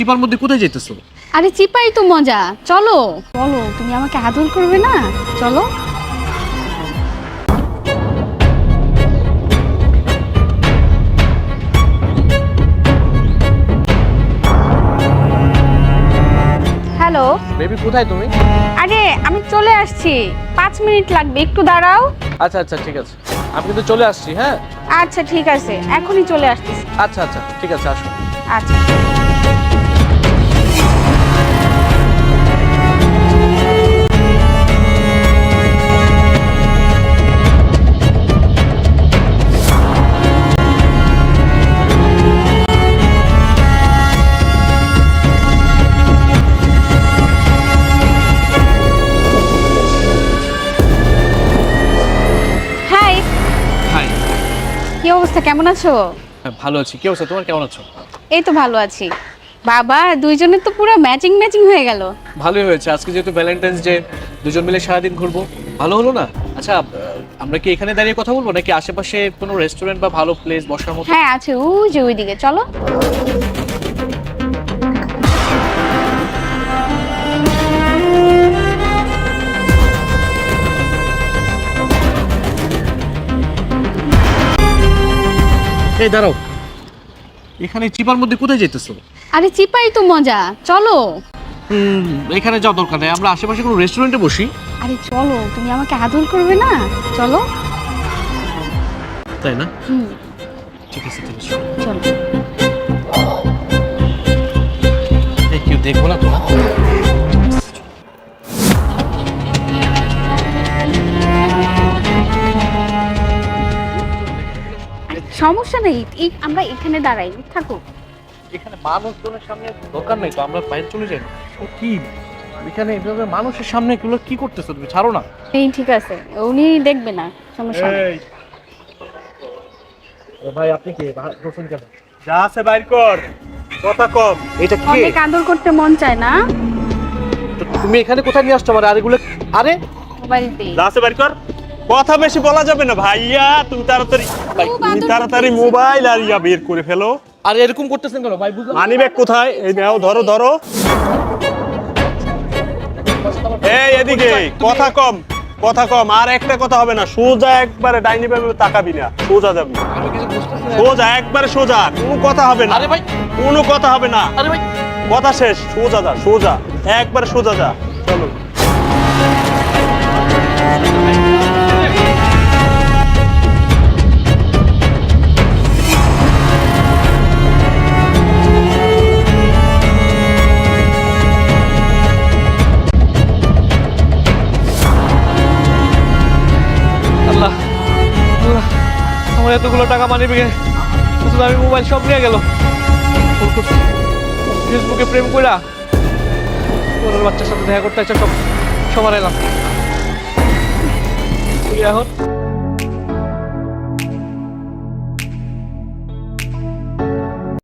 চিপার মধ্যে কোথায় যাইতেছো? আরে চিপাই তো মজা, চলো চলো, তুমি আমাকে আদর করবে না? চলো। হ্যালো। বেবি কোথায় তুমি? আরে আমি চলে আসছি, 5 মিনিট লাগবে, একটু দাঁড়াও। আচ্ছা আচ্ছা ঠিক আছে, আমি কিন্তু চলে আসছি। হ্যাঁ আচ্ছা ঠিক আছে, এখনই চলে আসতেছি। আচ্ছা আচ্ছা ঠিক আছে, আসো। আচ্ছা। হাই। হাই। কি অবস্থা, কেমন আছো? ভালো আছি। কি অবস্থা তোমার, কেমন আছো? এই তো ভালো আছি। বাবা, দুইজনের তো পুরো ম্যাচিং ম্যাচিং হয়ে গেল। ভালোই হয়েছে, আজকে যেহেতু ভ্যালেন্টাইন্স ডে, দুজন মিলে সারাদিন ঘুরবো, ভালো হলো না? আচ্ছা আমরা কি এখানে দাঁড়িয়ে কথা বলবো নাকি আশেপাশে কোনো রেস্টুরেন্ট বা ভালো প্লেস বসার মতো? হ্যাঁ আছে, ওই যে ওইদিকে, চলো। এই দাঁড়াও, এখানে চিপার মধ্যে কোথায় যাইতেছো? আরে চিপাই তো মজা, চলো। এখানে যাওয়ার দরকার নেই, আমরা আশেপাশে কোনো রেস্টুরেন্টে বসি। আরে চলো, তুমি আমাকে আদর করবে না? চলো। তাই না? হুম, ঠিক আছে ঠিক আছে, চলো। এই কেউ দেখবো না তো না? সমস্যা নেই, আমরা এখানে দাঁড়াই, থাকো। এখানে মানুষজনের সামনে দরকার নেই তো, আমরা বাইরে চলে যাই। ও কি এখানে এভাবে মানুষের সামনে এগুলো কি করতেছো তুমি? ছাড়ো না। এই ঠিক আছে, উনি দেখবে না, সমস্যা নেই। ভাই আপনি কি বলছেন কেন? যা আছে বাইর কর, কথা কম। এটা কি? অনেক আদর করতে মন চায় না? তুমি এখানে কোথায় নিয়ে আসছো? আরে এগুলো, আরে মোবাইলতে। যা আছে বাইর কর, কথা বেশি বলা যাবে না ভাইয়া। তুমি তাড়াতাড়ি খুব আদর তাড়াতাড়ি করতেছি। মোবাইল আর ইয়া বের করে ফেলো। আরে এরকম করতেছেন কেন ভাই? বুঝলাম না। মানি ব্যাগ কোথায়? এই নাও, ধরো ধরো। এই এদিকে, কথা কম, কথা কম। আর একটা কথা হবে না, সোজা একবারে ডাইনি ভাবে তাকাবি না, সোজা যাবি, আমি কিছু বুঝতেছি না। সোজা একবারে সোজা, কোনো কথা হবে না। আরে ভাই, কোনো কথা হবে না, আরে ভাই, কথা শেষ। সোজা যা, সোজা, একবারে সোজা যা। চলো। আল্লাহ আল্লাহ, আমার এতগুলো টাকা মানি ব্যাগে, শুধু আমি মোবাইল সব নিয়ে গেল। ফেসবুকে প্রেম কইরা ওর বাচ্চার সাথে দেখা করতে চাই, সব সবার এলাম এখন।